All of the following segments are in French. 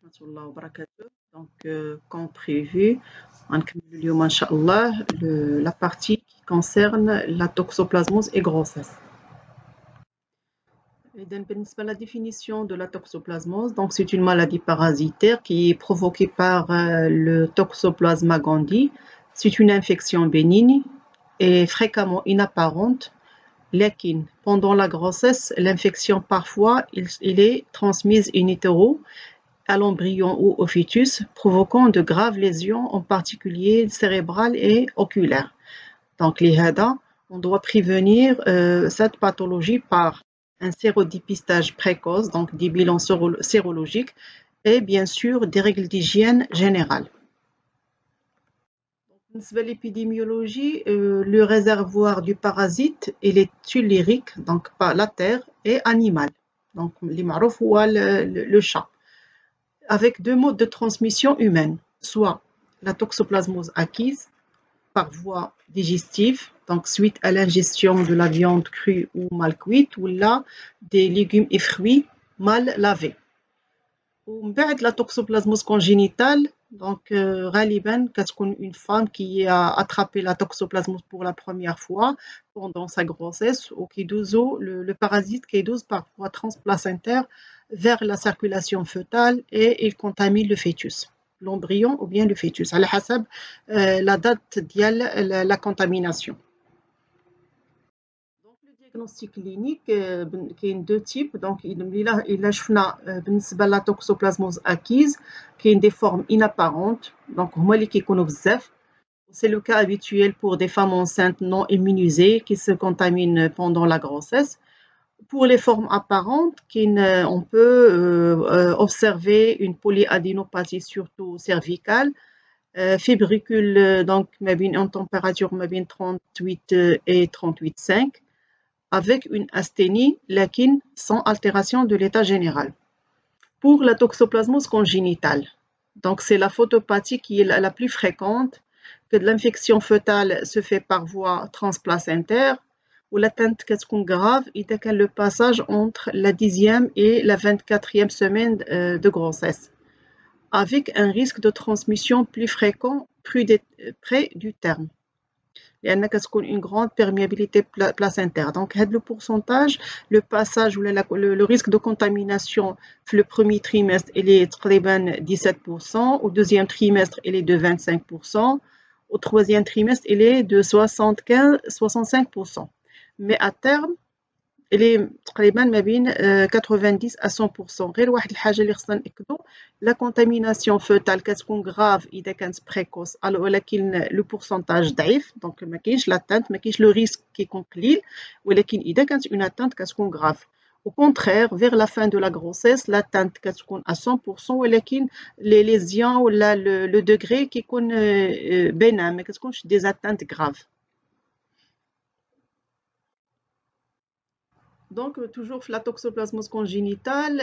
warahmatullahi wabarakatuh. Donc, comme prévu, on continue, Inch'Allah, la partie qui concerne la toxoplasmose et grossesse. Et donc, la définition de la toxoplasmose, donc c'est une maladie parasitaire qui est provoquée par le Toxoplasma gondii. C'est une infection bénigne et fréquemment inapparente. Lequin, pendant la grossesse, l'infection parfois il est transmise in utero à l'embryon ou au fœtus, provoquant de graves lésions, en particulier cérébrales et oculaires. Donc, on doit prévenir cette pathologie par un sérodépistage précoce, donc des bilans sérologiques, et bien sûr des règles d'hygiène générales. Dans l'épidémiologie, le réservoir du parasite, il est tellurique, donc par la terre, et animal, donc le chat, avec deux modes de transmission humaine, soit la toxoplasmose acquise par voie digestive, donc suite à l'ingestion de la viande crue ou mal cuite, ou là des légumes et fruits mal lavés. Ou la toxoplasmose congénitale, donc غالبا كتكون une femme qui a attrapé la toxoplasmose pour la première fois pendant sa grossesse, ou qui le parasite qui dose par voie transplacentaire vers la circulation fœtale et il contamine le fœtus, l'embryon ou bien le fœtus, على حسب la date ديال la contamination. Donc le diagnostic clinique, il y a deux types. Donc il a شفنا بالنسبة la toxoplasmose acquise, qui est des formes inapparentes, donc هما اللي كيكونوا بزاف. C'est le cas habituel pour des femmes enceintes non immunisées qui se contaminent pendant la grossesse. Pour les formes apparentes, on peut observer une polyadénopathie, surtout cervicale, fébricule donc en température 38 et 38,5, avec une asthénie, laquelle sans altération de l'état général. Pour la toxoplasmose congénitale, donc c'est la photopathie qui est la plus fréquente, que l'infection fœtale se fait par voie transplacentaire, où l'atteinte est grave et le passage entre la 10e et la 24e semaine de grossesse, avec un risque de transmission plus fréquent près du terme. Il y a une grande perméabilité placentaire. Donc, le pourcentage, le passage ou le risque de contamination le premier trimestre, il est 17%, au deuxième trimestre, il est de 25%, au troisième trimestre, il est de 65%. Mais à terme, il est تقريبا ما بين 90 à 100%. غير واحد الحاجة اللي خصنا نأكدو، la contamination fœtale كتكون grave إذا كانت précoce، ولكن le pourcentage ضعيف، donc ما كاينش l'atteinte، ما كاينش le risque كيكون قليل، ولكن إذا كانت une atteinte كتكون grave. Au contraire, vers la fin de la grossesse, l'atteinte كتكون à 100%، ولكن les lésions ou le degré كيكون bénin، ما كتكونش des atteintes graves. Donc, toujours la toxoplasmose congénitale,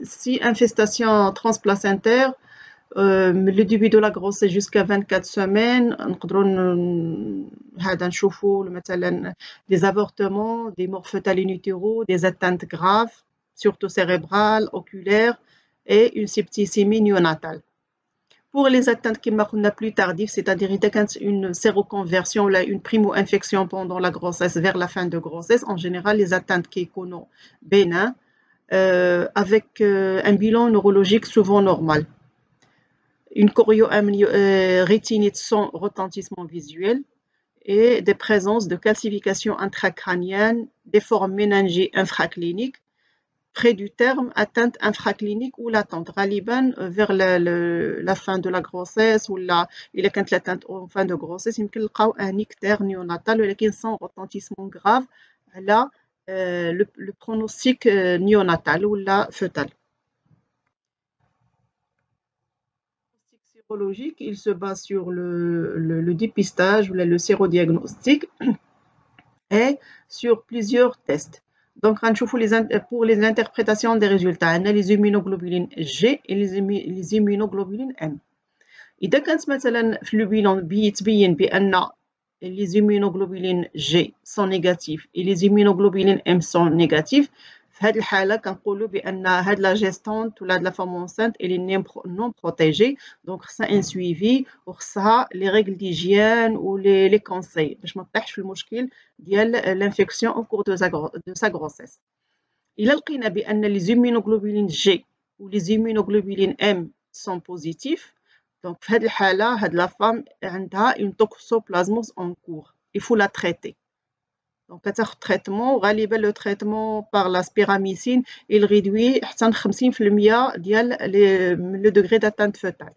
si infestation transplacentaire, le début de la grossesse jusqu'à 24 semaines, نشوفوا مثلا des avortements, des morts fœtales in utero, des atteintes graves, surtout cérébrales, oculaires, et une septicémie néonatale. Pour les atteintes qui sont plus tardives, c'est-à-dire une séroconversion, une primo-infection pendant la grossesse vers la fin de grossesse, en général, les atteintes qui sont bénins, avec un bilan neurologique souvent normal. Une choriorétinite sans retentissement visuel et des présences de calcification intracrânienne, des formes méningées infracliniques, près du terme, atteinte infraclinique ou latente, vers la fin de la grossesse ou il y a l'atteinte en fin de grossesse, il y a un ictère néonatal, mais sans retentissement grave, là, le pronostic néonatal ou la fœtal. Le diagnostic sérologique, il se base sur le dépistage ou le sérodiagnostic et sur plusieurs tests. Donc, pour les interprétations des résultats, on a les immunoglobulines G et les immunoglobulines M. إذا كانت مثلا في البيلون بيتبين بأن les immunoglobulines G sont négatives et les immunoglobulines M sont négatives, في هذه الحالة كنقولوا بأن هاد لا جيستونت ولا هاد لا فام enceinte elle est non protégée donc خصها ان سويفي وخصها لي ريغل ديجيان و لي كونساي باش ما تطيحش في المشكل ديال لانفيكسيون او كور دو سا غروسيس. إلا لقينا بأن لي زيمينوغلوبولين جي و لي زيمينوغلوبولين ام سون بوزيتيف دونك في هذه الحالة هاد لا فام عندها اون توكسوبلازموز اون كور il faut la traiter. Donc, كتاخد تريتمون غالبا لو تريتمون باغ لا سبيراميسين il réduit حتى 50% ديال لو دوغري داتانت فوتال.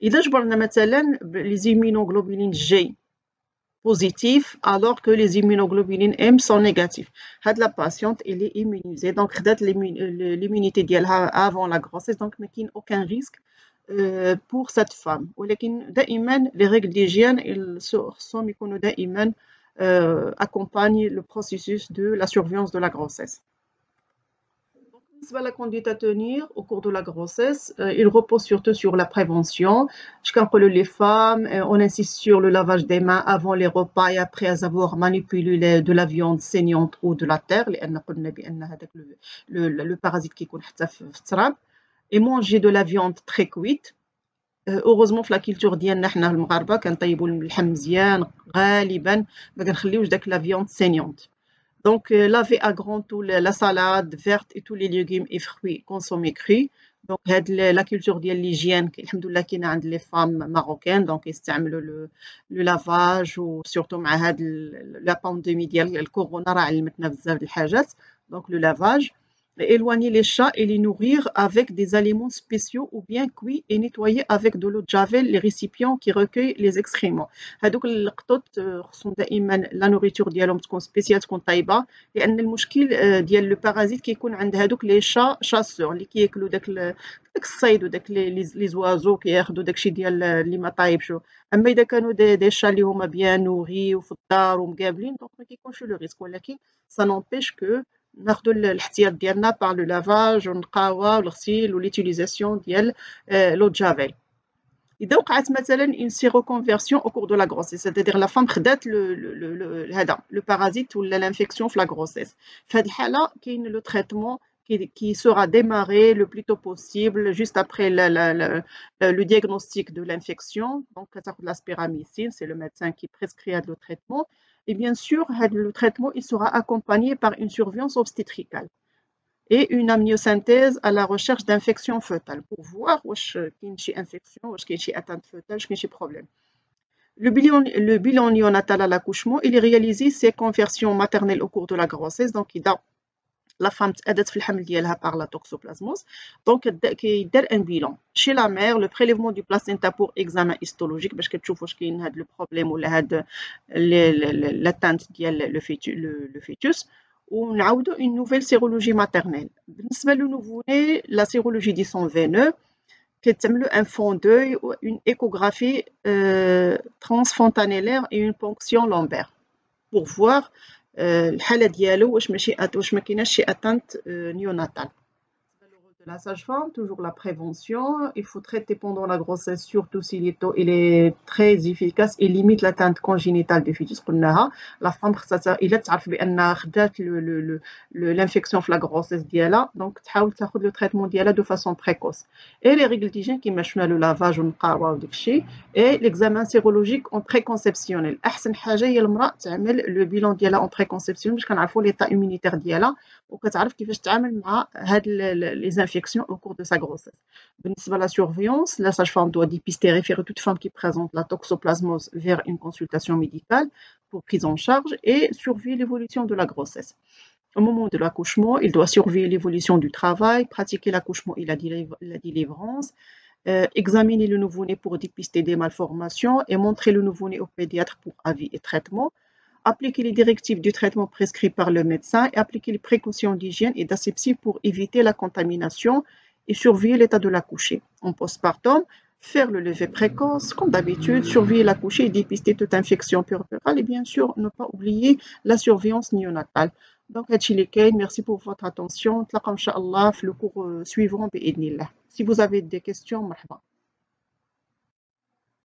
إذا جبرنا مثلا لي زيمينوغلوبولين جي positif alors que les immunoglobulines M sont négatifs. Had la patiente elle est immunisée donc خدات l'immunité ديالها avant la grossesse donc ما كاين aucun risque pour cette femme. ولكن دائما les règles d'hygiène خصهم يكونوا دائما accompagnent le processus de la surveillance de la grossesse. La conduite à tenir au cours de la grossesse, il repose surtout sur la prévention. Les femmes, on insiste sur le lavage des mains avant les repas et après avoir manipulé de la viande saignante ou de la terre, le parasite qui est et manger de la viande très cuite. Heureusement في la culture ديالنا حنا المغاربه كنطيبوا اللحم مزيان غالبا ما كنخليوش داك la viande saignante. Donc, laver à grand tout la salade verte et tous les légumes et fruits consommés crus. Donc, la culture de l'hygiène, alhamdoulilah, qui est عند les femmes marocaines, donc يستعملوا le lavage ou surtout مع هاد la pandémie ديال الكورونا راه علمتنا بزاف د الحاجات. Donc, le lavage. Éloigner les chats et les nourrir avec des aliments spéciaux ou bien cuits et nettoyer avec de l'eau de javel les récipients qui recueillent les excréments. هذوك القطط خصهم دائما لا نوريتور ديالهم تكون سبيسيال تكون طيبه لان المشكل ديال لو بارازيت كيكون عند هذوك لي شا شاسور اللي كياكلوا داك الصيد وداك لي زوازو كياخذوا داكشي ديال اللي ما طايبش. اما اذا كانوا دي شا اللي هما بيان نوري وفي الدار ومقابلين دونك ما كيكونش لو ريسك ولكن ça n'empêche que ناخذوا الاحتياط ديالنا par le lavage والنقاوه والغسيل والutilisation ديال لو جافيل. إذا وقعت مثلا une séroconversion au cours de la grossesse c'est-à-dire la femme خدات هذا le parasite ولا l'infection في la grossesse في هذه الحالة كاين le traitement qui sera démarré le plus tôt possible juste après le diagnostic de l'infection. Donc كتاخد la spiramycine, c'est le médecin qui prescrit le traitement. Et bien sûr, le traitement il sera accompagné par une surveillance obstétricale et une amniosynthèse à la recherche d'infections fœtales pour voir واش كاين شي infection, واش كاين شي atteinte fœtale, واش كاين شي problème. Le bilan néonatal à l'accouchement, il est réalisé ces conversions maternelles au cours de la grossesse. Donc, la femme أدت في الحمل ديالها par la toxoplasmose. Donc, كيدار un bilan. Chez la mère, le prélèvement du placenta pour examen histologique باش كتشوف واش كاين هذا le problème ولا هذا l'atteinte ديال le fœtus. ونعاودوا une nouvelle sérologie maternelle. بالنسبة للنوفو-né, la sérologie du sang veineux كتعملوا un fond d'œil, une échographie transfontanellaire et une ponction lombaire pour voir الحالة ديالو واش ما كايناش شي atteinte néonatale. La sage-femme, toujours la prévention. Il faut traiter pendant la grossesse, surtout si il est très efficace et limite l'atteinte congénitale du fœtus. La femme, il a l'infection de la grossesse ديالها, donc تحاول تاخذ le traitement ديالها de façon précoce. Et les règles d'hygiène qui مشنا le lavage والنقاوة وداك الشيء et l'examen sérologique en préconceptionnel. أحسن حاجة هي المرأة تعمل le bilan ديالها en préconceptionnel باش كنعرفوا l'état immunitaire ديالها وكتعرف كيفاش تتعامل مع هاد les infections au cours de sa grossesse. بالنسبة à la surveillance, la sage-femme doit dépister et référer toute femme qui présente la toxoplasmose vers une consultation médicale pour prise en charge et surveiller l'évolution de la grossesse. Au moment de l'accouchement, il doit surveiller l'évolution du travail, pratiquer l'accouchement et la délivrance, examiner le nouveau-né pour dépister des malformations et montrer le nouveau-né au pédiatre pour avis et traitement. Appliquer les directives du traitement prescrit par le médecin et appliquer les précautions d'hygiène et d'asepsie pour éviter la contamination et surveiller l'état de l'accouché. En postpartum, faire le lever précoce, comme d'habitude, surveiller l'accouché et dépister toute infection puerpérale et bien sûr ne pas oublier la surveillance néonatale. Donc, merci pour votre attention. نتلاقاو إن شاء الله في le cours suivant بإذن الله. Si vous avez des questions, مرحبا.